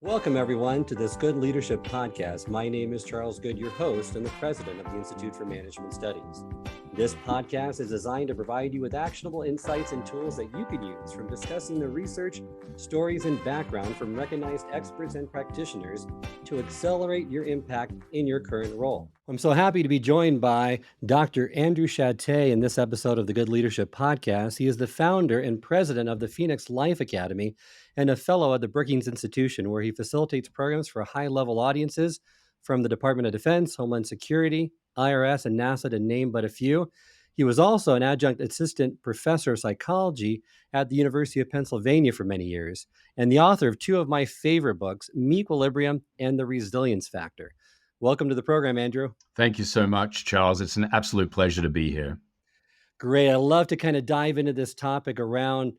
Welcome, everyone, to this Good Leadership Podcast. My name is Charles Good, your host and the president of the Institute for Management Studies. This podcast is designed to provide you with actionable insights and tools that you can use from discussing the research, stories, and background from recognized experts and practitioners to accelerate your impact in your current role. I'm so happy to be joined by Dr. Andrew Shatté in this episode of the Good Leadership Podcast. He is the founder and president of the Phoenix Life Academy and a fellow at the Brookings Institution, where he facilitates programs for high-level audiences from the Department of Defense, Homeland Security, IRS, and NASA, to name but a few. He was also an adjunct assistant professor of psychology at the University of Pennsylvania for many years, and the author of two of my favorite books, meQuilibrium and The Resilience Factor. Welcome to the program, Andrew. Thank you so much, Charles. It's an absolute pleasure to be here. Great. I love to kind of dive into this topic around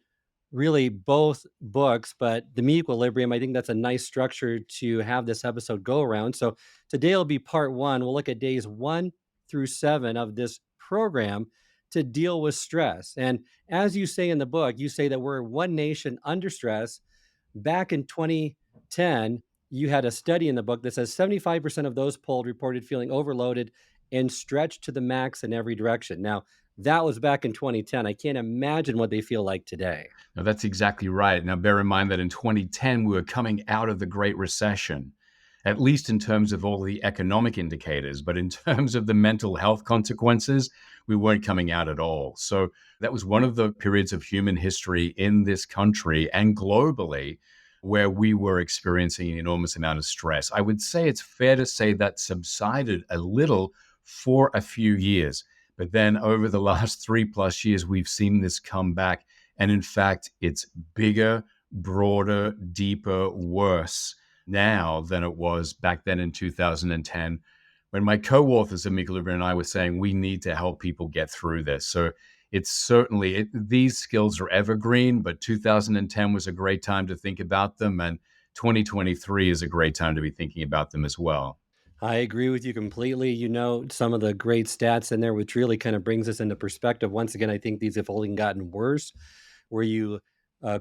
really both books, but the meQuilibrium, I think that's a nice structure to have this episode go around. So today will be part one. We'll look at days 1 through 7 of this program to deal with stress. And as you say in the book, you say that we're one nation under stress. Back in 2010, you had a study in the book that says 75% of those polled reported feeling overloaded and stretched to the max in every direction. Now, that was back in 2010. I can't imagine what they feel like today. No, that's exactly right. Now, bear in mind that in 2010, we were coming out of the Great Recession, at least in terms of all the economic indicators. But in terms of the mental health consequences, we weren't coming out at all. So that was one of the periods of human history in this country and globally where we were experiencing an enormous amount of stress. I would say it's fair to say that subsided a little for a few years. But then over the last 3+ years, we've seen this come back. And in fact, it's bigger, broader, deeper, worse now than it was back then in 2010, when my co-authors of meQuilibrium and I were saying we need to help people get through this. So it's certainly, these skills are evergreen, but 2010 was a great time to think about them. And 2023 is a great time to be thinking about them as well. I agree with you completely. You know, some of the great stats in there, which really kind of brings us into perspective. Once again, I think these have only gotten worse, where you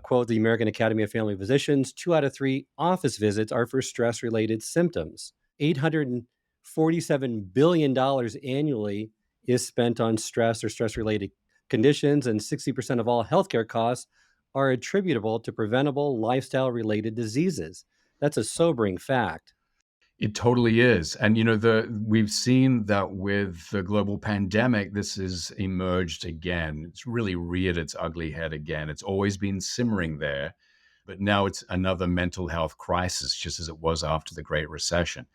quote the American Academy of Family Physicians, 2 out of 3 office visits are for stress-related symptoms. $847 billion annually is spent on stress or stress-related conditions, and 60% of all healthcare costs are attributable to preventable lifestyle-related diseases. That's a sobering fact. It totally is. And, we've seen that with the global pandemic, this has emerged again. It's really reared its ugly head again. It's always been simmering there, but now it's another mental health crisis, just as it was after the Great Recession.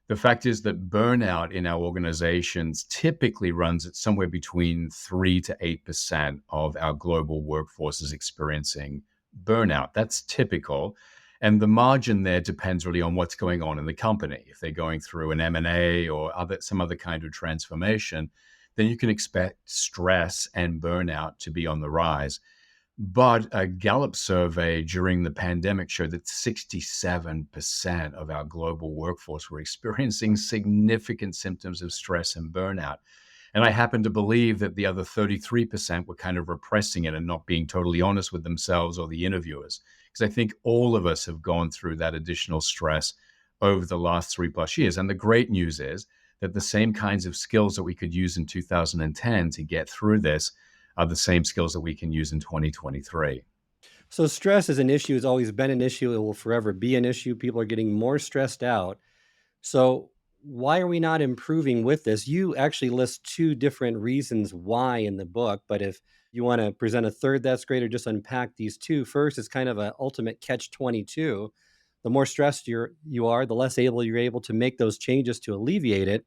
The fact is that burnout in our organizations typically runs at somewhere between 3 to 8% of our global workforce is experiencing burnout. That's typical. And the margin there depends really on what's going on in the company. If they're going through an M&A or some other kind of transformation, then you can expect stress and burnout to be on the rise. But a Gallup survey during the pandemic showed that 67% of our global workforce were experiencing significant symptoms of stress and burnout. And I happen to believe that the other 33% were kind of repressing it and not being totally honest with themselves or the interviewers. Because I think all of us have gone through that additional stress over the last 3+ years. And the great news is that the same kinds of skills that we could use in 2010 to get through this are the same skills that we can use in 2023. So stress is an issue. It's always been an issue. It will forever be an issue. People are getting more stressed out. So why are we not improving with this? You actually list 2 different reasons why in the book, but if you want to present a third, that's great, or just unpack these 2. First, it's kind of an ultimate catch-22. The more stressed you are, the less able you're able to make those changes to alleviate it.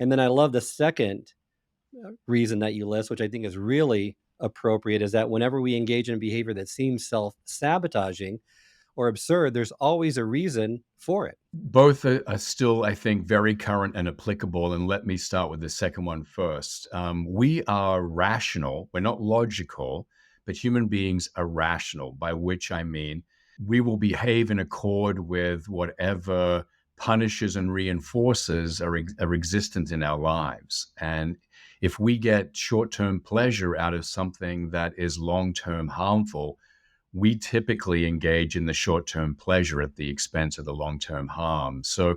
And then I love the second reason that you list, which I think is really appropriate, is that whenever we engage in behavior that seems self-sabotaging or absurd, there's always a reason for it. Both are still, I think, very current and applicable. And let me start with the second one first. We are rational. We're not logical, but human beings are rational, by which I mean we will behave in accord with whatever punishes and reinforces are existent in our lives. And if we get short-term pleasure out of something that is long-term harmful, we typically engage in the short term pleasure at the expense of the long term harm. So,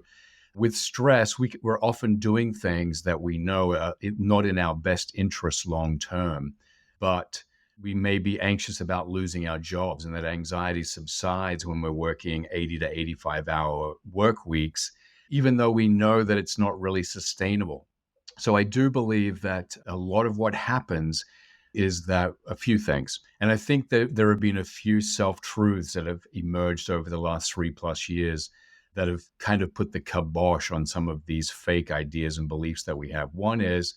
with stress, we're often doing things that we know are not in our best interest long term, but we may be anxious about losing our jobs, and that anxiety subsides when we're working 80 to 85-hour work weeks, even though we know that it's not really sustainable. So I do believe that a lot of what happens is that a few things. And I think that there have been a few self truths that have emerged over the last 3+ years that have kind of put the kibosh on some of these fake ideas and beliefs that we have. One is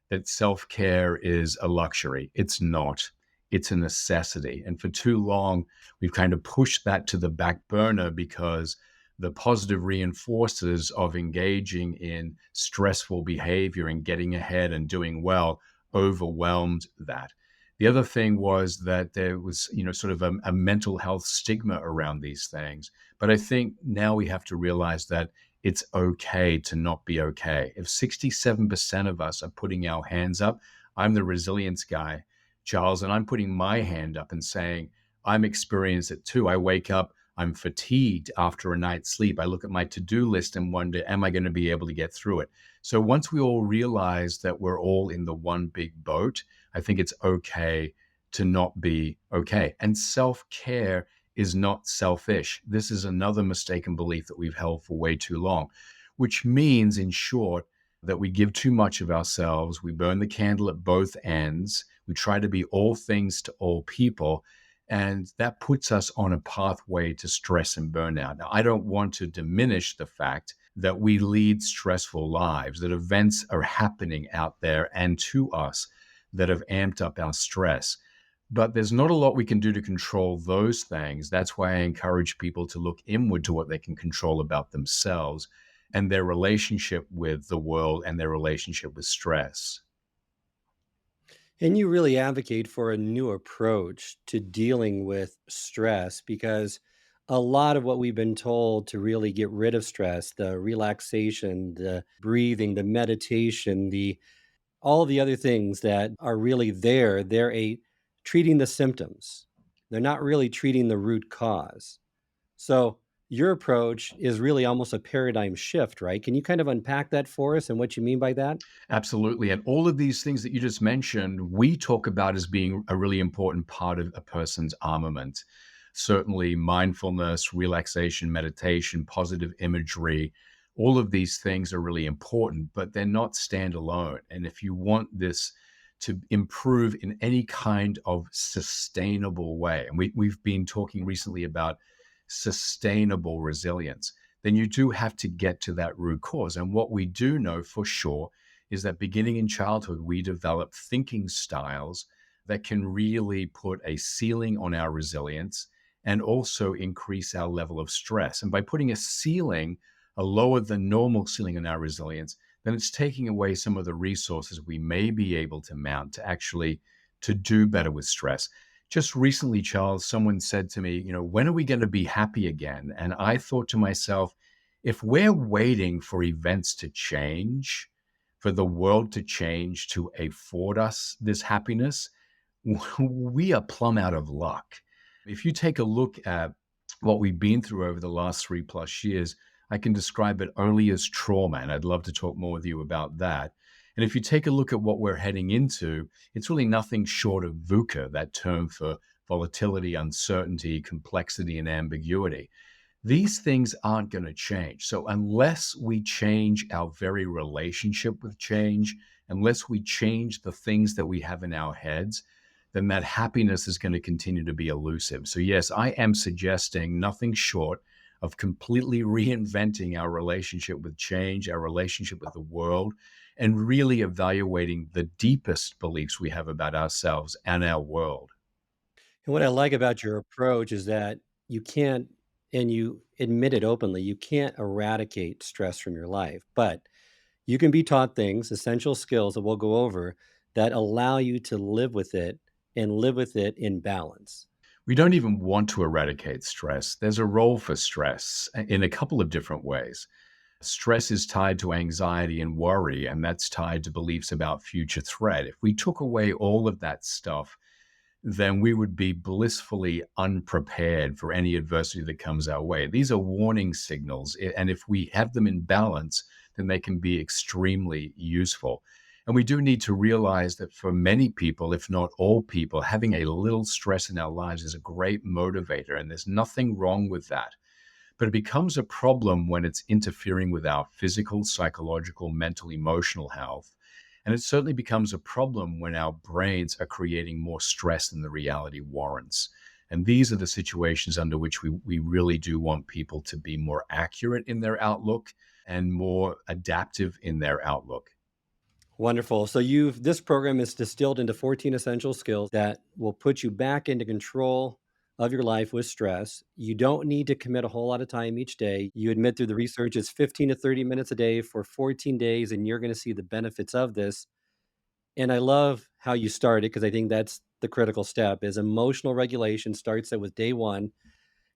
that self care is a luxury. It's not, it's a necessity. And for too long, we've kind of pushed that to the back burner because the positive reinforcers of engaging in stressful behavior and getting ahead and doing well overwhelmed that. The other thing was that there was, sort of a mental health stigma around these things. But I think now we have to realize that it's okay to not be okay. If 67% of us are putting our hands up, I'm the resilience guy, Charles, and I'm putting my hand up and saying, I'm experienced it too. I wake up, I'm fatigued after a night's sleep. I look at my to-do list and wonder, am I going to be able to get through it? So once we all realize that we're all in the one big boat, I think it's okay to not be okay. And self-care is not selfish. This is another mistaken belief that we've held for way too long, which means, in short, that we give too much of ourselves. We burn the candle at both ends. We try to be all things to all people. And that puts us on a pathway to stress and burnout. Now, I don't want to diminish the fact that we lead stressful lives, that events are happening out there and to us that have amped up our stress. But there's not a lot we can do to control those things. That's why I encourage people to look inward to what they can control about themselves and their relationship with the world and their relationship with stress. And you really advocate for a new approach to dealing with stress because a lot of what we've been told to really get rid of stress, the relaxation, the breathing, the meditation, the all the other things that are really there, treating the symptoms. They're not really treating the root cause. So your approach is really almost a paradigm shift, right? Can you kind of unpack that for us and what you mean by that? Absolutely. And all of these things that you just mentioned, we talk about as being a really important part of a person's armament. Certainly, mindfulness, relaxation, meditation, positive imagery, all of these things are really important, but they're not standalone. And if you want this to improve in any kind of sustainable way, and we've been talking recently about sustainable resilience, then you do have to get to that root cause. And what we do know for sure is that beginning in childhood, we develop thinking styles that can really put a ceiling on our resilience and also increase our level of stress. And by putting a ceiling, a lower than normal ceiling on our resilience, then it's taking away some of the resources we may be able to mount to actually to do better with stress. Just recently, Charles, someone said to me, when are we going to be happy again? And I thought to myself, if we're waiting for events to change, for the world to change to afford us this happiness, we are plumb out of luck. If you take a look at what we've been through over the last 3+ years, I can describe it only as trauma, and I'd love to talk more with you about that. And if you take a look at what we're heading into, it's really nothing short of VUCA, that term for volatility, uncertainty, complexity, and ambiguity. These things aren't going to change. So unless we change our very relationship with change, unless we change the things that we have in our heads, then that happiness is going to continue to be elusive. So yes, I am suggesting nothing short of completely reinventing our relationship with change, our relationship with the world, and really evaluating the deepest beliefs we have about ourselves and our world. And what I like about your approach is that you can't, and you admit it openly, you can't eradicate stress from your life, but you can be taught things, essential skills that we'll go over, that allow you to live with it and live with it in balance. We don't even want to eradicate stress. There's a role for stress in a couple of different ways. Stress is tied to anxiety and worry, and that's tied to beliefs about future threat. If we took away all of that stuff, then we would be blissfully unprepared for any adversity that comes our way. These are warning signals, and if we have them in balance, then they can be extremely useful. And we do need to realize that for many people, if not all people, having a little stress in our lives is a great motivator, and there's nothing wrong with that. But it becomes a problem when it's interfering with our physical, psychological, mental, emotional health. And it certainly becomes a problem when our brains are creating more stress than the reality warrants. And these are the situations under which we really do want people to be more accurate in their outlook and more adaptive in their outlook. Wonderful. So this program is distilled into 14 essential skills that will put you back into control of your life with stress. You don't need to commit a whole lot of time each day. You admit through the research it's 15 to 30 minutes a day for 14 days, and you're going to see the benefits of this. And I love how you started, because I think that's the critical step is emotional regulation starts with day one,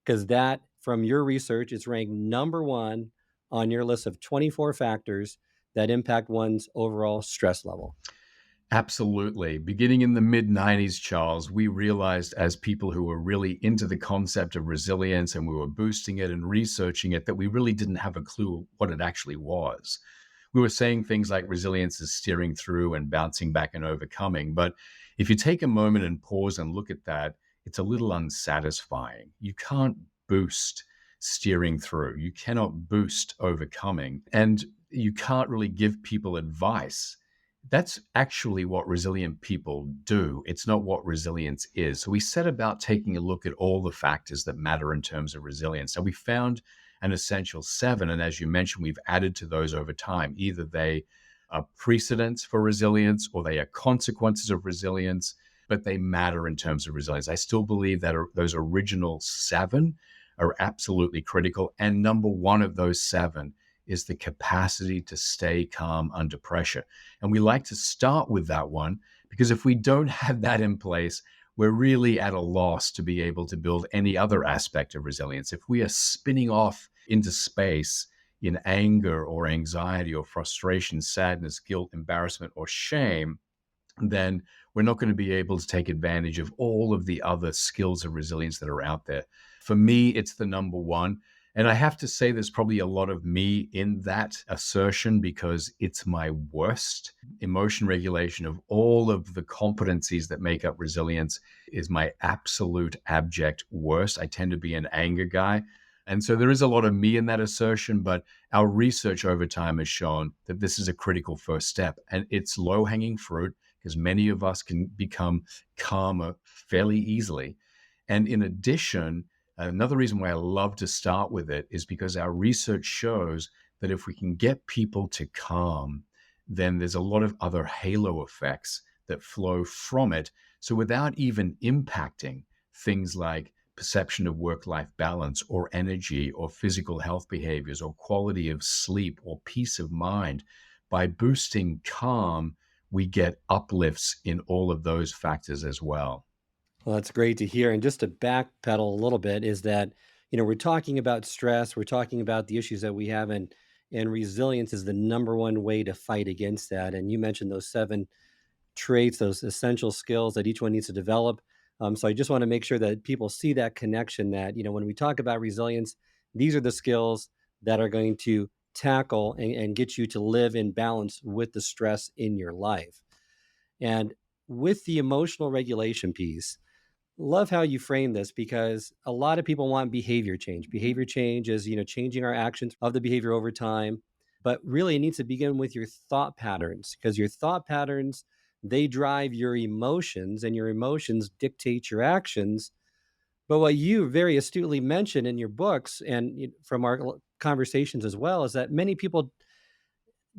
because that, from your research, is ranked number one on your list of 24 factors that impact one's overall stress level. Absolutely. Beginning in the mid 90s, Charles, we realized as people who were really into the concept of resilience and we were boosting it and researching it that we really didn't have a clue what it actually was. We were saying things like resilience is steering through and bouncing back and overcoming. But if you take a moment and pause and look at that, it's a little unsatisfying. You can't boost steering through, you cannot boost overcoming, and you can't really give people advice. That's actually what resilient people do. It's not what resilience is. So we set about taking a look at all the factors that matter in terms of resilience. And we found an essential 7. And as you mentioned, we've added to those over time. Either they are precedents for resilience or they are consequences of resilience, but they matter in terms of resilience. I still believe that those original 7 are absolutely critical. And number one of those 7 is the capacity to stay calm under pressure. And we like to start with that one because if we don't have that in place, we're really at a loss to be able to build any other aspect of resilience. If we are spinning off into space in anger or anxiety or frustration, sadness, guilt, embarrassment, or shame, then we're not going to be able to take advantage of all of the other skills of resilience that are out there. For me, it's the number one. And I have to say, there's probably a lot of me in that assertion because it's my worst. Emotion regulation of all of the competencies that make up resilience is my absolute abject worst. I tend to be an anger guy. And so there is a lot of me in that assertion, but our research over time has shown that this is a critical first step. And it's low hanging fruit because many of us can become calmer fairly easily. And in addition, another reason why I love to start with it is because our research shows that if we can get people to calm, then there's a lot of other halo effects that flow from it. So without even impacting things like perception of work-life balance or energy or physical health behaviors or quality of sleep or peace of mind, by boosting calm, we get uplifts in all of those factors as well. Well, that's great to hear. And just to backpedal a little bit is that, we're talking about stress, we're talking about the issues that we have, and resilience is the number one way to fight against that. And you mentioned those 7 traits, those essential skills that each one needs to develop. So I just want to make sure that people see that connection that, when we talk about resilience, these are the skills that are going to tackle and get you to live in balance with the stress in your life. And with the emotional regulation piece, love how you frame this because a lot of people want behavior change. Behavior change is, changing our actions of the behavior over time. But really, it needs to begin with your thought patterns because your thought patterns, they drive your emotions and your emotions dictate your actions. But what you very astutely mentioned in your books and from our conversations as well is that many people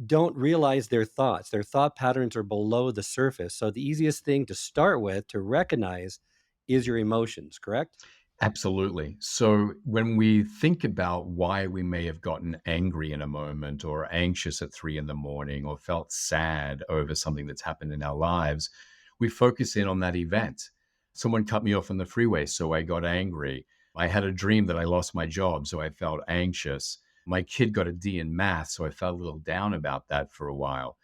don't realize their thoughts. Their thought patterns are below the surface. So the easiest thing to start with to recognize is your emotions, correct? Absolutely. So when we think about why we may have gotten angry in a moment or anxious at 3 in the morning or felt sad over something that's happened in our lives, we focus in on that event. Someone cut me off on the freeway, so I got angry. I had a dream that I lost my job, so I felt anxious. My kid got a D in math, so I felt a little down about that for a while.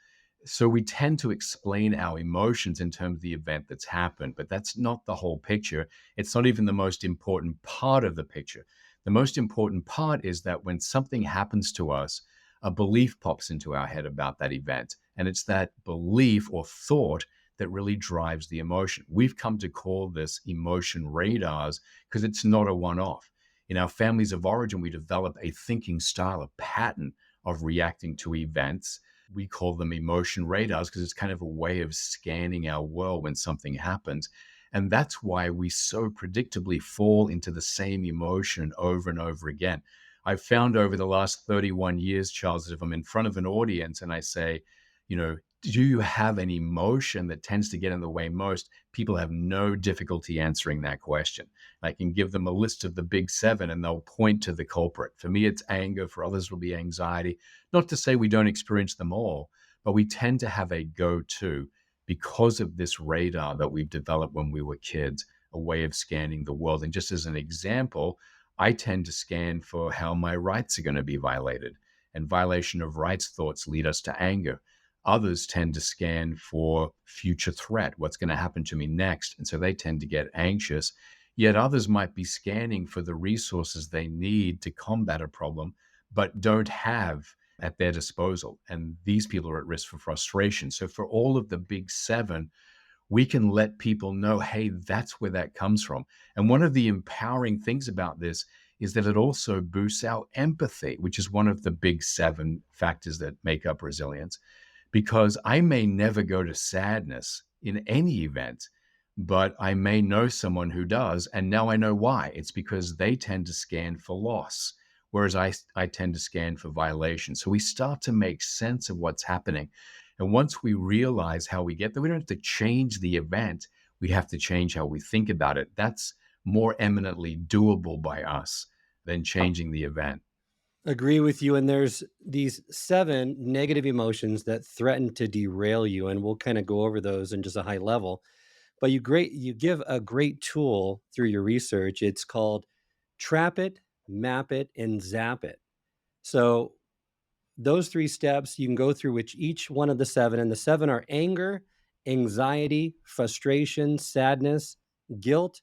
So we tend to explain our emotions in terms of the event that's happened, but that's not the whole picture. It's not even the most important part of the picture. The most important part is that when something happens to us, a belief pops into our head about that event. And it's that belief or thought that really drives the emotion. We've come to call this emotion radars because it's not a one off. In our families of origin, we develop a thinking style, a pattern of reacting to events. We call them emotion radars because it's kind of a way of scanning our world when something happens. And that's why we so predictably fall into the same emotion over and over again. I've found over the last 31 years, Charles, that if I'm in front of an audience and I say, do you have an emotion that tends to get in the way most? People have no difficulty answering that question. I can give them a list of the big seven and they'll point to the culprit. For me, it's anger. For others, it'll be anxiety. Not to say we don't experience them all, but we tend to have a go-to because of this radar that we've developed when we were kids, a way of scanning the world. And just as an example, I tend to scan for how my rights are going to be violated. And violation of rights thoughts lead us to anger. Others tend to scan for future threat, what's going to happen to me next. And so they tend to get anxious. Yet others might be scanning for the resources they need to combat a problem, but don't have at their disposal. And these people are at risk for frustration. So for all of the big seven, we can let people know, hey, that's where that comes from. And one of the empowering things about this is that it also boosts our empathy, which is one of the big seven factors that make up resilience. Because I may never go to sadness in any event, but I may know someone who does. And now I know why. It's because they tend to scan for loss, whereas I tend to scan for violation. So we start to make sense of what's happening. And once we realize how we get there, we don't have to change the event. We have to change how we think about it. That's more eminently doable by us than changing the event. Agree with you. And there's these seven negative emotions that threaten to derail you. And we'll kind of go over those in just a high level. But you give a great tool through your research. It's called Trap It, Map It, and Zap It. So those three steps you can go through which each one of the seven, and the seven are anger, anxiety, frustration, sadness, guilt,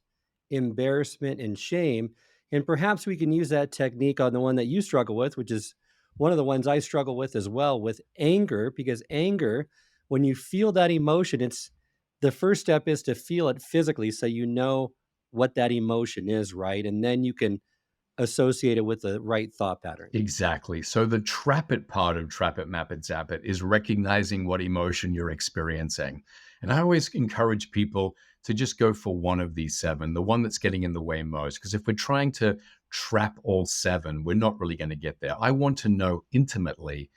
embarrassment, and shame. And perhaps we can use that technique on the one that you struggle with, which is one of the ones I struggle with as well, with anger, because anger, when you feel that emotion, it's the first step is to feel it physically so you know what that emotion is, right? And then you can associate it with the right thought pattern. Exactly. So the trap it part of trap it, map it, zap it is recognizing what emotion you're experiencing. And I always encourage people to just go for one of these seven, the one that's getting in the way most. Because if we're trying to trap all seven, we're not really going to get there. I want to know intimately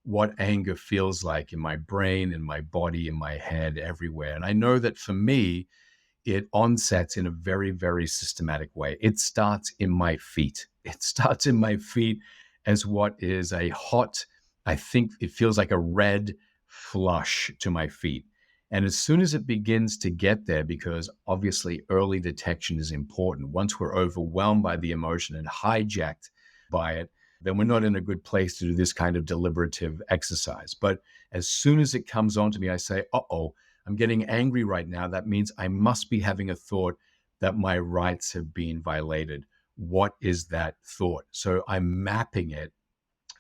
what anger feels like in my brain, in my body, in my head, everywhere. And I know that for me, it onsets in a very, very systematic way. It starts in my feet. It starts in my feet as what is a hot, I think it feels like a red flush to my feet. And as soon as it begins to get there, because obviously early detection is important, once we're overwhelmed by the emotion and hijacked by it, then we're not in a good place to do this kind of deliberative exercise. But as soon as it comes on to me, I say, uh-oh, I'm getting angry right now. That means I must be having a thought that my rights have been violated. What is that thought? So I'm mapping it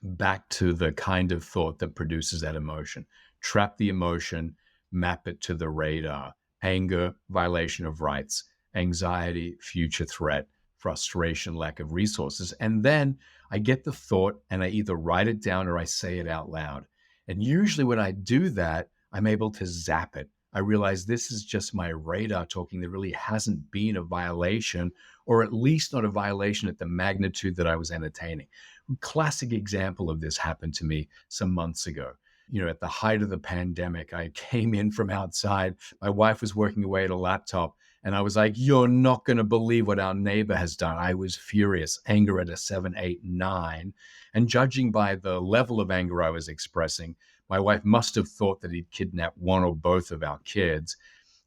back to the kind of thought that produces that emotion. Trap the emotion, map it to the radar. Anger, violation of rights, anxiety, future threat, frustration, lack of resources. And then I get the thought and I either write it down or I say it out loud. And usually when I do that, I'm able to zap it. I realize this is just my radar talking. There really hasn't been a violation, or at least not a violation at the magnitude that I was entertaining. Classic example of this happened to me some months ago. At the height of the pandemic, I came in from outside. My wife was working away at a laptop, and I was like, "You're not going to believe what our neighbor has done." I was furious, anger at a 7, 8, 9. And judging by the level of anger I was expressing, my wife must have thought that he'd kidnapped one or both of our kids.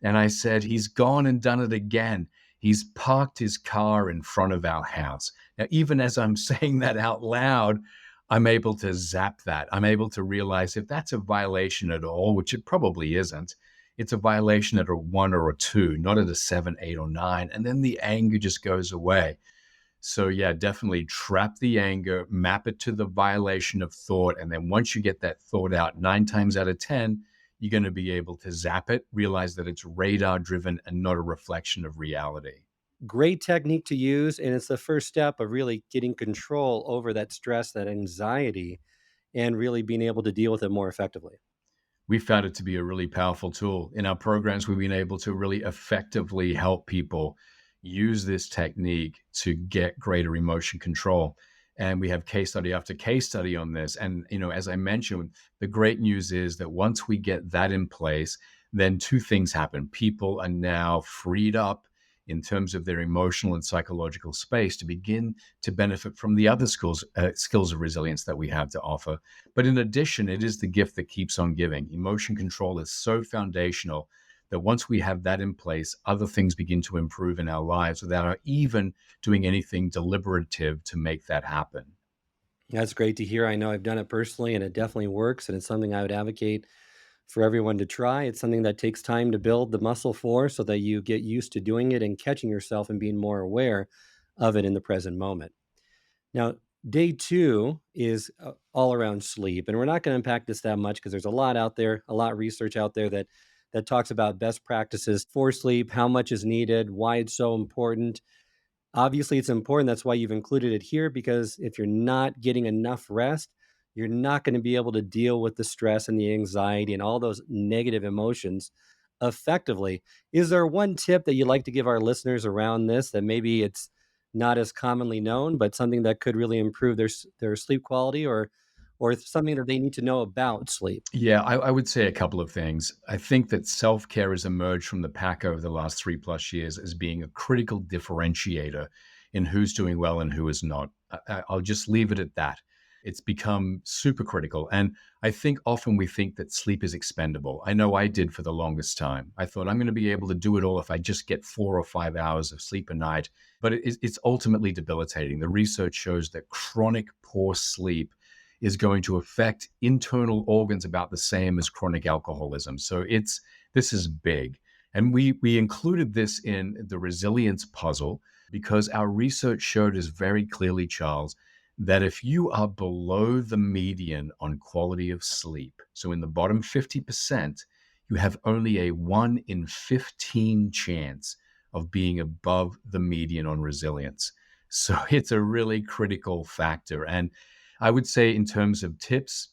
And I said, "He's gone and done it again. He's parked his car in front of our house." Now, even as I'm saying that out loud, I'm able to zap that. I'm able to realize if that's a violation at all, which it probably isn't, it's a violation at a 1 or a 2, not at a 7, 8, or 9. And then the anger just goes away. So, yeah, definitely trap the anger, map it to the violation of thought. And then once you get that thought out, 9 times out of 10, you're going to be able to zap it, realize that it's radar driven and not a reflection of reality. Great technique to use, and it's the first step of really getting control over that stress, that anxiety, and really being able to deal with it more effectively. We found it to be a really powerful tool. In our programs, we've been able to really effectively help people use this technique to get greater emotion control. And we have case study after case study on this. And, as I mentioned, the great news is that once we get that in place, then two things happen. People are now freed up in terms of their emotional and psychological space to begin to benefit from the other skills of resilience that we have to offer. But in addition, it is the gift that keeps on giving. Emotion control is so foundational that once we have that in place, other things begin to improve in our lives without our even doing anything deliberative to make that happen. That's great to hear. I know I've done it personally, and it definitely works, and it's something I would advocate for everyone to try. It's something that takes time to build the muscle for so that you get used to doing it and catching yourself and being more aware of it in the present moment. Now, day two is all around sleep, and we're not going to unpack this that much because there's a lot out there, a lot of research out there that talks about best practices for sleep, how much is needed, why it's so important. Obviously, it's important. That's why you've included it here, because if you're not getting enough rest, you're not going to be able to deal with the stress and the anxiety and all those negative emotions effectively. Is there one tip that you'd like to give our listeners around this, that maybe it's not as commonly known, but something that could really improve their sleep quality, or something that they need to know about sleep? Yeah, I would say a couple of things. I think that self care has emerged from the pack over the last 3+ years as being a critical differentiator in who's doing well and who is not. I'll just leave it at that. It's become super critical. And I think often we think that sleep is expendable. I know I did for the longest time. I thought I'm going to be able to do it all if I just get 4 or 5 hours of sleep a night. But it's ultimately debilitating. The research shows that chronic poor sleep is going to affect internal organs about the same as chronic alcoholism. So this is big. And we included this in the resilience puzzle because our research showed us very clearly, Charles, that if you are below the median on quality of sleep, so in the bottom 50%, you have only a 1 in 15 chance of being above the median on resilience. So it's a really critical factor. And I would say, in terms of tips,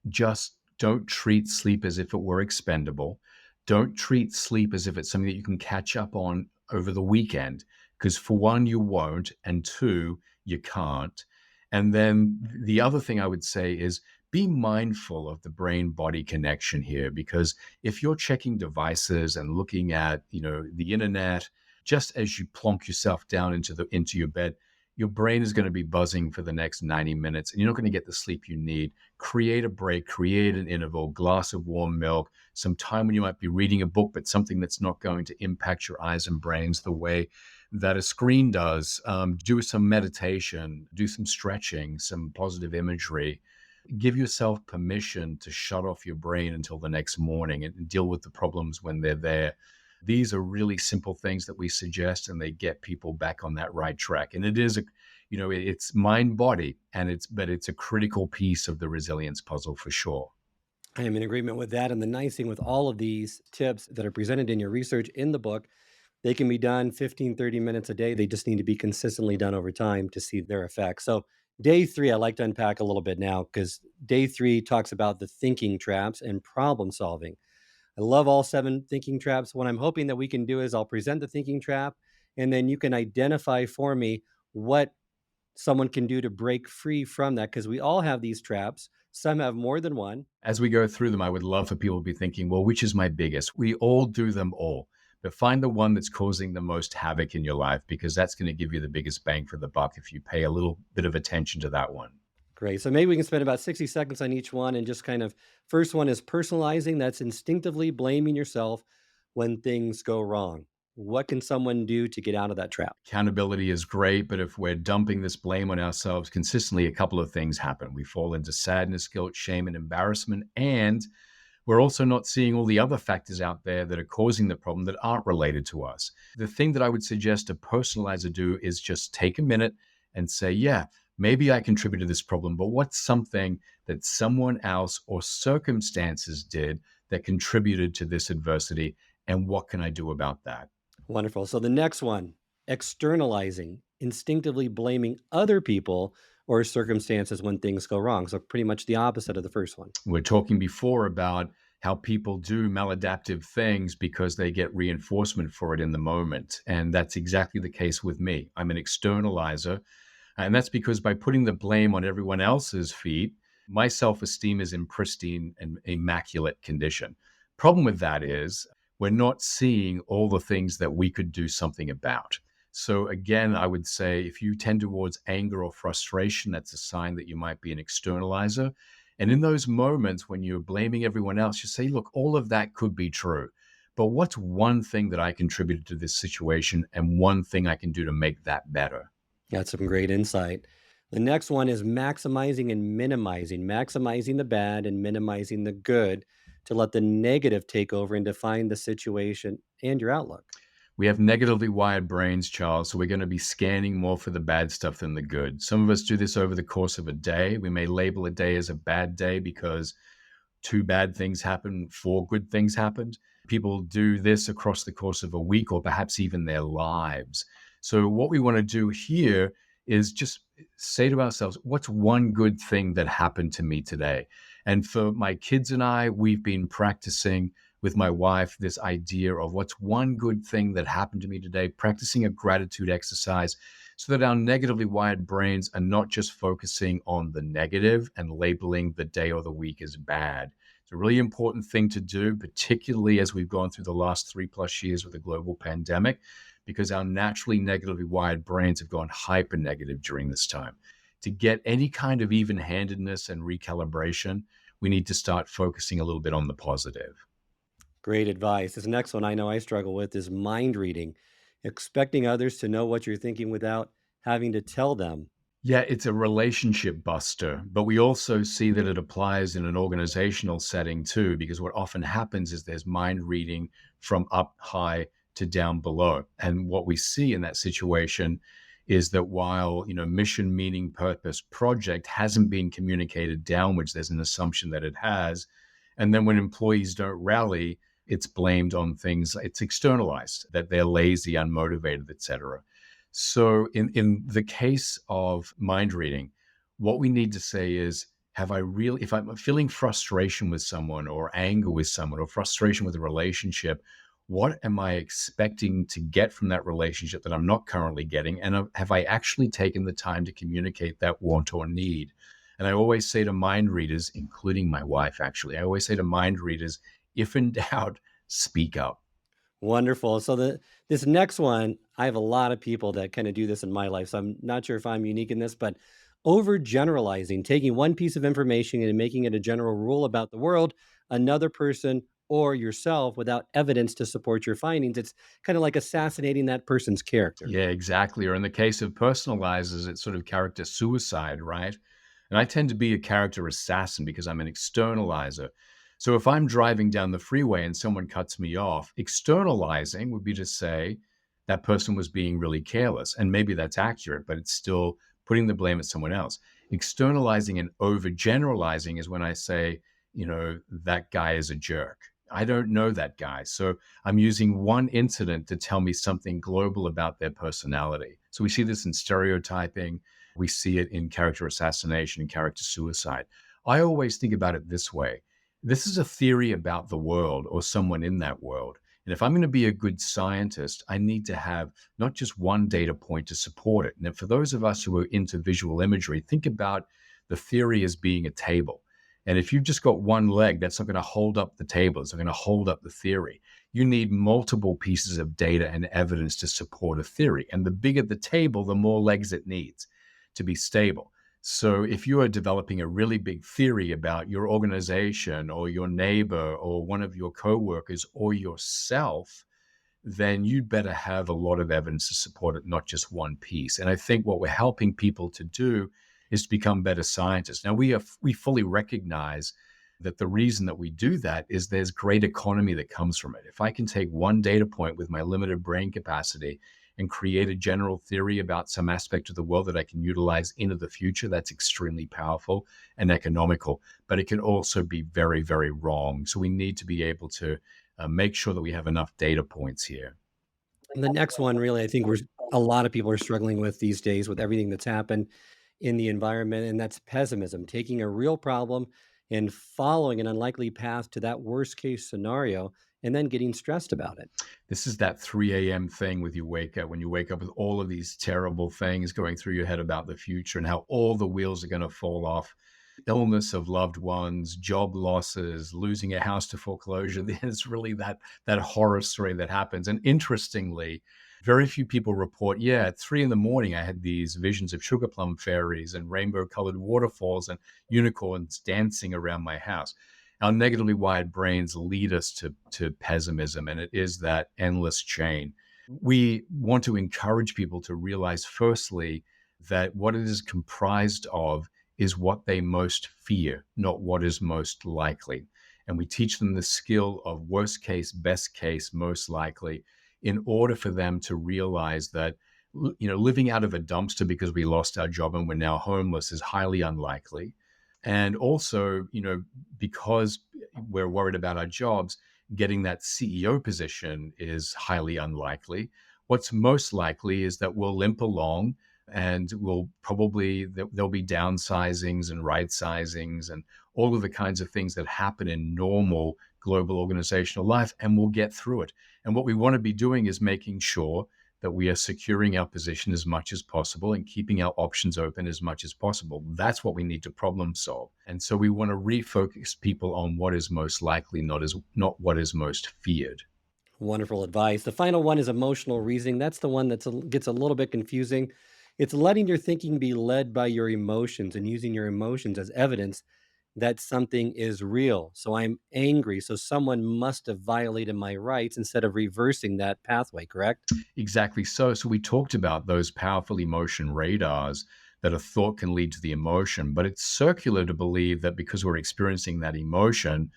just don't treat sleep as if it were expendable. Don't treat sleep as if it's something that you can catch up on over the weekend, because for one, you won't, and two, you can't. And then the other thing I would say is be mindful of the brain body connection here, because if you're checking devices and looking at, the internet, just as you plonk yourself down into your bed, your brain is going to be buzzing for the next 90 minutes and you're not going to get the sleep you need. Create a break, create an interval, glass of warm milk, some time when you might be reading a book, but something that's not going to impact your eyes and brains the way that a screen does. Do some meditation, do some stretching, some positive imagery. Give yourself permission to shut off your brain until the next morning and deal with the problems when they're there. These are really simple things that we suggest, and they get people back on that right track. And it is it's mind body, but it's a critical piece of the resilience puzzle for sure. I am in agreement with that. And the nice thing with all of these tips that are presented in your research in the book, they can be done 15, 30 minutes a day. They just need to be consistently done over time to see their effects. So, day three, I like to unpack a little bit now, because day three talks about the thinking traps and problem solving. I love all seven thinking traps. What I'm hoping that we can do is I'll present the thinking trap, and then you can identify for me what someone can do to break free from that, because we all have these traps. Some have more than one. As we go through them, I would love for people to be thinking, well, which is my biggest? We all do them all, but find the one that's causing the most havoc in your life, because that's going to give you the biggest bang for the buck if you pay a little bit of attention to that one. Great. So maybe we can spend about 60 seconds on each one, and just kind of, first one is personalizing. That's instinctively blaming yourself when things go wrong. What can someone do to get out of that trap? Accountability is great, but if we're dumping this blame on ourselves consistently, a couple of things happen. We fall into sadness, guilt, shame, and embarrassment. And we're also not seeing all the other factors out there that are causing the problem that aren't related to us. The thing that I would suggest a personalizer do is just take a minute and say, yeah, maybe I contributed to this problem, but what's something that someone else or circumstances did that contributed to this adversity? And what can I do about that? Wonderful. So the next one, externalizing, instinctively blaming other people or circumstances when things go wrong. So pretty much the opposite of the first one. We're talking before about how people do maladaptive things because they get reinforcement for it in the moment. And that's exactly the case with me. I'm an externalizer. And that's because by putting the blame on everyone else's feet, my self esteem is in pristine and immaculate condition. Problem with that is we're not seeing all the things that we could do something about. So, again, I would say if you tend towards anger or frustration, that's a sign that you might be an externalizer. And in those moments when you're blaming everyone else, you say, look, all of that could be true. But what's one thing that I contributed to this situation and one thing I can do to make that better? That's some great insight. The next one is maximizing and minimizing, maximizing the bad and minimizing the good to let the negative take over and define the situation and your outlook. We have negatively wired brains, Charles, so we're going to be scanning more for the bad stuff than the good. Some of us do this over the course of a day. We may label a day as a bad day because two bad things happened, four good things happened. People do this across the course of a week or perhaps even their lives. So, what we want to do here is just say to ourselves, what's one good thing that happened to me today? And for my kids and I, we've been practicing with my wife this idea of what's one good thing that happened to me today, practicing a gratitude exercise so that our negatively wired brains are not just focusing on the negative and labeling the day or the week as bad. It's a really important thing to do, particularly as we've gone through the last 3+ years with the global pandemic, because our naturally negatively wired brains have gone hyper negative during this time. To get any kind of even handedness and recalibration, we need to start focusing a little bit on the positive. Great advice. This next one I know I struggle with is mind reading, expecting others to know what you're thinking without having to tell them. Yeah, it's a relationship buster, but we also see that it applies in an organizational setting too, because what often happens is there's mind reading from up high to down below. And what we see in that situation is that while, mission, meaning, purpose, project hasn't been communicated downwards, there's an assumption that it has. And then when employees don't rally, it's blamed on things, it's externalized, that they're lazy, unmotivated, etc. So in the case of mind reading, what we need to say is, if I'm feeling frustration with someone or anger with someone or frustration with a relationship, what am I expecting to get from that relationship that I'm not currently getting? And have I actually taken the time to communicate that want or need? And I always say to mind readers, including my wife, actually, I always say to mind readers, if in doubt, speak up. Wonderful. So this next one, I have a lot of people that kind of do this in my life. So I'm not sure if I'm unique in this, but overgeneralizing, taking one piece of information and making it a general rule about the world, another person or yourself without evidence to support your findings. It's kind of like assassinating that person's character. Yeah, exactly. Or in the case of personalizers, it's sort of character suicide, right? And I tend to be a character assassin because I'm an externalizer. So if I'm driving down the freeway and someone cuts me off, externalizing would be to say that person was being really careless. And maybe that's accurate, but it's still putting the blame at someone else. Externalizing and overgeneralizing is when I say, that guy is a jerk. I don't know that guy. So I'm using one incident to tell me something global about their personality. So we see this in stereotyping. We see it in character assassination and character suicide. I always think about it this way. This is a theory about the world or someone in that world. And if I'm going to be a good scientist, I need to have not just one data point to support it. And for those of us who are into visual imagery, think about the theory as being a table. And if you've just got one leg, that's not going to hold up the table. It's not going to hold up the theory. You need multiple pieces of data and evidence to support a theory. And the bigger the table, the more legs it needs to be stable. So if you are developing a really big theory about your organization or your neighbor or one of your coworkers or yourself, then you'd better have a lot of evidence to support it, not just one piece. And I think what we're helping people to do is to become better scientists. Now, we fully recognize that the reason that we do that is there's great economy that comes from it. If I can take one data point with my limited brain capacity and create a general theory about some aspect of the world that I can utilize into the future, that's extremely powerful and economical. But it can also be very, very wrong. So we need to be able to make sure that we have enough data points here. And the next one, really, I think a lot of people are struggling with these days with everything that's happened in the environment, and that's pessimism, taking a real problem and following an unlikely path to that worst case scenario and then getting stressed about it. This is that 3 a.m. thing with you wake up when you wake up with all of these terrible things going through your head about the future and how all the wheels are going to fall off. Illness of loved ones, job losses, losing a house to foreclosure. There's really that horror story that happens. And interestingly, very few people report, yeah, at 3 in the morning, I had these visions of sugar plum fairies and rainbow colored waterfalls and unicorns dancing around my house. Our negatively wired brains lead us to pessimism, and it is that endless chain. We want to encourage people to realize, firstly, that what it is comprised of is what they most fear, not what is most likely. And we teach them the skill of worst case, best case, most likely, in order for them to realize that living out of a dumpster because we lost our job and we're now homeless is highly unlikely. And also, because we're worried about our jobs, getting that CEO position is highly unlikely. What's most likely is that we'll limp along and there'll be downsizings and right sizings and all of the kinds of things that happen in normal global organizational life, and we'll get through it. And what we want to be doing is making sure that we are securing our position as much as possible and keeping our options open as much as possible. That's what we need to problem solve. And so we want to refocus people on what is most likely, not what is most feared. Wonderful advice. The final one is emotional reasoning. That's the one that gets a little bit confusing. It's letting your thinking be led by your emotions and using your emotions as evidence that something is real. So I'm angry, so someone must have violated my rights instead of reversing that pathway, correct? Exactly so. So we talked about those powerful emotion radars that a thought can lead to the emotion, but it's circular to believe that because we're experiencing that emotion,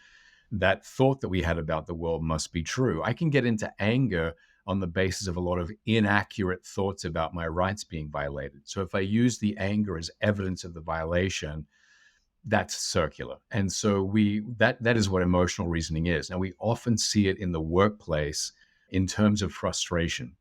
that thought that we had about the world must be true. I can get into anger on the basis of a lot of inaccurate thoughts about my rights being violated. So if I use the anger as evidence of the violation, that's circular. And so that is what emotional reasoning is. Now we often see it in the workplace in terms of frustration.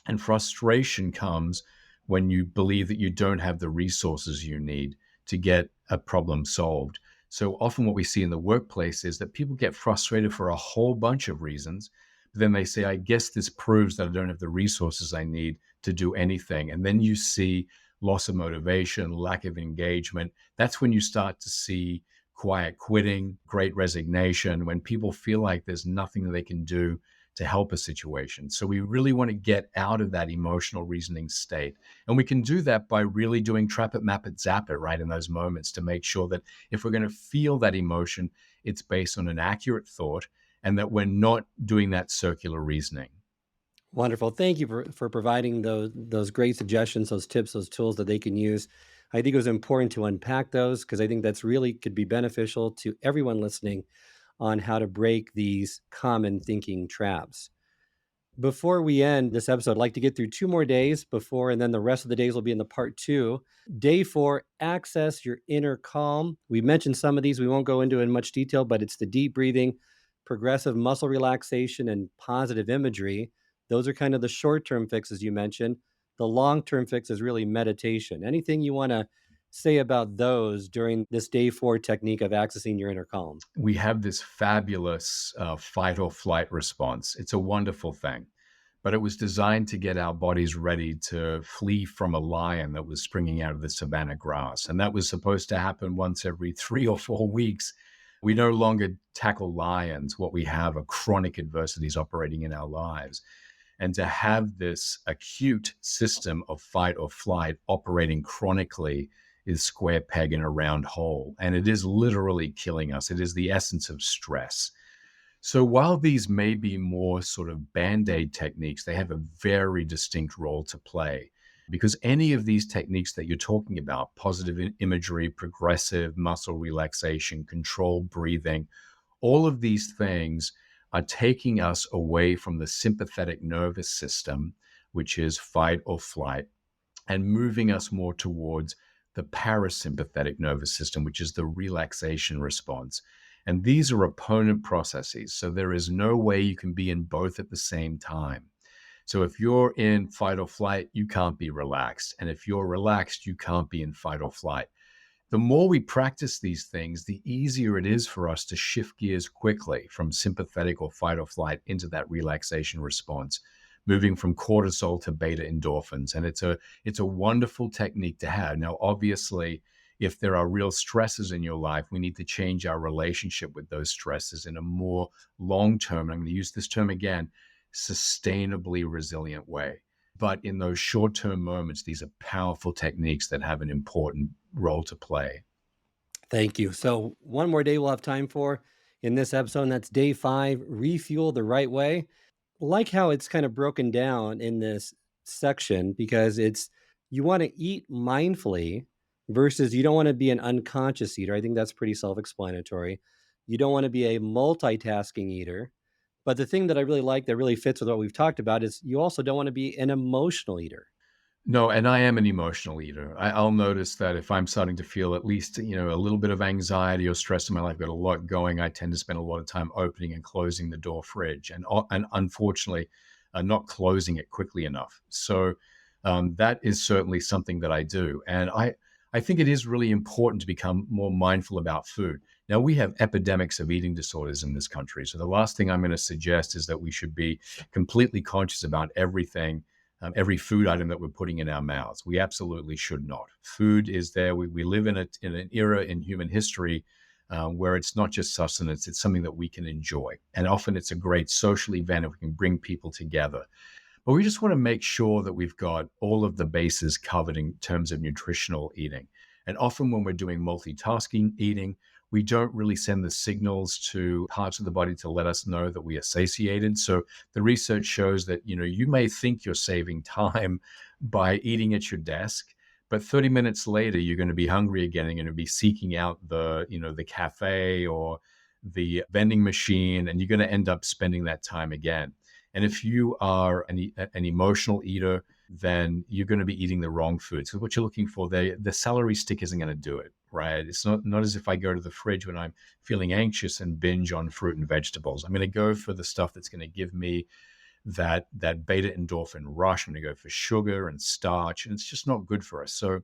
And frustration comes when you believe that you don't have the resources you need to get a problem solved. So often what we see in the workplace is that people get frustrated for a whole bunch of reasons. But then they say, I guess this proves that I don't have the resources I need to do anything. And then you see loss of motivation, lack of engagement. That's when you start to see quiet quitting, great resignation, when people feel like there's nothing that they can do to help a situation. So we really want to get out of that emotional reasoning state. And we can do that by really doing trap it, map it, zap it right in those moments to make sure that if we're going to feel that emotion, it's based on an accurate thought and that we're not doing that circular reasoning. Wonderful. Thank you for providing those great suggestions, those tips, those tools that they can use. I think it was important to unpack those because I think that's really could be beneficial to everyone listening on how to break these common thinking traps. Before we end this episode, I'd like to get through two more days before, and then the rest of the days will be in the part two. Day 4, access your inner calm. We mentioned some of these. We won't go into in much detail, but it's the deep breathing, progressive muscle relaxation, and positive imagery. Those are kind of the short-term fixes you mentioned. The long-term fix is really meditation. Anything you want to say about those during this day 4 technique of accessing your inner calm? We have this fabulous fight or flight response. It's a wonderful thing, but it was designed to get our bodies ready to flee from a lion that was springing out of the savanna grass. And that was supposed to happen once every 3 or 4 weeks. We no longer tackle lions. What we have are chronic adversities operating in our lives. And to have this acute system of fight or flight operating chronically is square peg in a round hole. And it is literally killing us. It is the essence of stress. So while these may be more sort of band-aid techniques, they have a very distinct role to play because any of these techniques that you're talking about, positive imagery, progressive muscle relaxation, controlled breathing, all of these things are taking us away from the sympathetic nervous system, which is fight or flight, and moving us more towards the parasympathetic nervous system, which is the relaxation response. And these are opponent processes. So there is no way you can be in both at the same time. So if you're in fight or flight, you can't be relaxed. And if you're relaxed, you can't be in fight or flight. The more we practice these things, the easier it is for us to shift gears quickly from sympathetic or fight or flight into that relaxation response, moving from cortisol to beta endorphins. And it's a wonderful technique to have. Now, obviously, if there are real stresses in your life, we need to change our relationship with those stresses in a more long-term, I'm going to use this term again, sustainably resilient way. But in those short-term moments, these are powerful techniques that have an important role to play. Thank you. So one more day we'll have time for in this episode, and that's day 5, refuel the right way. Like how it's kind of broken down in this section because it's you want to eat mindfully versus you don't want to be an unconscious eater. I think that's pretty self-explanatory. You don't want to be a multitasking eater. But the thing that I really like that really fits with what we've talked about is you also don't want to be an emotional eater. No, and I am an emotional eater. I'll notice that if I'm starting to feel at least, a little bit of anxiety or stress in my life, got a lot going, I tend to spend a lot of time opening and closing the door fridge, and unfortunately, not closing it quickly enough. So that is certainly something that I do, and I think it is really important to become more mindful about food. Now, we have epidemics of eating disorders in this country, so the last thing I'm going to suggest is that we should be completely conscious about everything, every food item that we're putting in our mouths. We absolutely should not. Food is there. We live in an era in human history where it's not just sustenance, it's something that we can enjoy. And often it's a great social event if we can bring people together. But we just want to make sure that we've got all of the bases covered in terms of nutritional eating. And often when we're doing multitasking eating, we don't really send the signals to parts of the body to let us know that we are satiated. So the research shows that, you may think you're saving time by eating at your desk, but 30 minutes later, you're going to be hungry again and you're going to be seeking out the cafe or the vending machine, and you're going to end up spending that time again. And if you are an emotional eater, then you're going to be eating the wrong food. So what you're looking for, the celery stick isn't going to do it, right? It's not as if I go to the fridge when I'm feeling anxious and binge on fruit and vegetables. I'm going to go for the stuff that's going to give me that beta endorphin rush. I'm going to go for sugar and starch, and it's just not good for us. So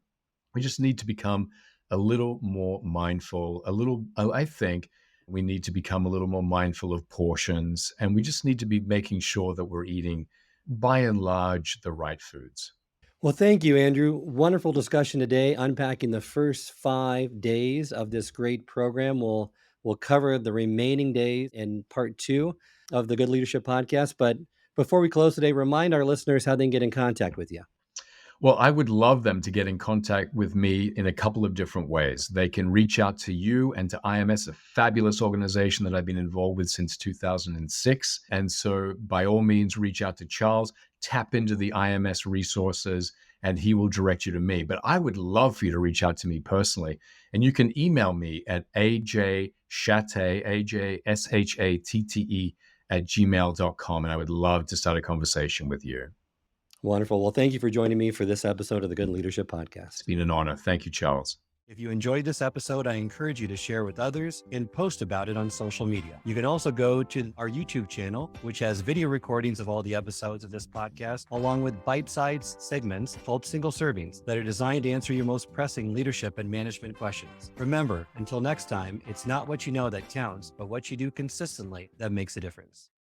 we just need to become a little more mindful, I think we need to become a little more mindful of portions, and we just need to be making sure that we're eating, by and large, the right foods. Well, thank you, Andrew. Wonderful discussion today, unpacking the first 5 days of this great program. We'll cover the remaining days in part 2 of the Good Leadership Podcast. But before we close today, remind our listeners how they can get in contact with you. Well, I would love them to get in contact with me in a couple of different ways. They can reach out to you and to IMS, a fabulous organization that I've been involved with since 2006. And so by all means, reach out to Charles, tap into the IMS resources, and he will direct you to me. But I would love for you to reach out to me personally. And you can email me at ajshatte, AJSHATTE, @gmail.com. And I would love to start a conversation with you. Wonderful. Well, thank you for joining me for this episode of the Good Leadership Podcast. It's been an honor. Thank you, Charles. If you enjoyed this episode, I encourage you to share with others and post about it on social media. You can also go to our YouTube channel, which has video recordings of all the episodes of this podcast, along with bite-sized segments called single servings that are designed to answer your most pressing leadership and management questions. Remember, until next time, it's not what you know that counts, but what you do consistently that makes a difference.